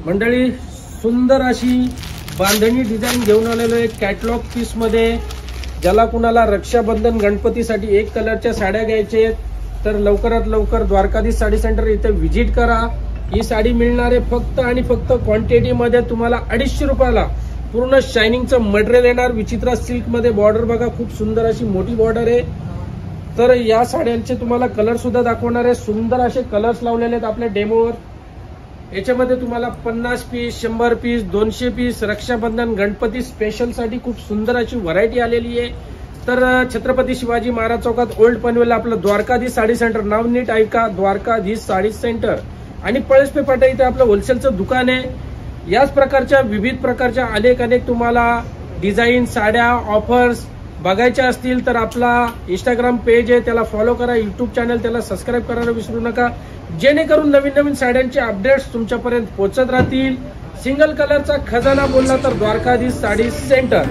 मंडळी सुंदर अशी बांधणी डिझाइन घेऊन आलेलो आहे कॅटलॉग पीस मध्ये। ज्याला कुणाला रक्षाबंधन गणपतीसाठी एक कलरच्या साड्या घ्यायचे तर लवकरात लवकर द्वारकाधीश साडी सेंटर इथे व्हिजिट करा। ही साडी मिळणार आहे फक्त आणि फक्त क्वांटिटी मध्ये तुम्हाला 250 रुपयाला। पूर्ण शायनिंगचं मटेरियल येणार, विचित्रा सिल्क मध्ये। बॉर्डर बघा, खूप सुंदर अशी मोठी बॉर्डर आहे। तर या साड्यांचे तुम्हाला कलर सुद्धा दाखवणार आहे। सुंदर असे कलर्स लावलेले आहेत आपल्या डेमोवर। याच्यामध्ये तुम्हाला 50 piece, 100 piece, 200 piece Rakshabandhan Ganpati special साठी खूप सुंदर अशी व्हरायटी आलेली आहे। तर छत्रपती शिवाजी महाराज चौकात ओल्ड पनवेलला आपलं द्वारकाधीश साडी सेंटर, नाव नीट ऐका, द्वारकाधीश साडी सेंटर। आणि पळसपे फाटा इथे आपलं होलसेलचं दुकान आहे। याच प्रकारच्या विविध प्रकारच्या अनेक तुम्हाला डिझाईन, साड्या, ऑफर्स बघायच्या असतील तर आपला इंस्टाग्राम पेज आहे, त्याला फॉलो करा। युट्यूब चॅनल त्याला सबस्क्राईब करायला विसरू नका, जेणेकरून नवीन साड्यांचे अपडेट्स तुमच्यापर्यंत पोहोचत राहतील। सिंगल कलरचा खजाना बोलला तर द्वारकाधीश साडी सेंटर।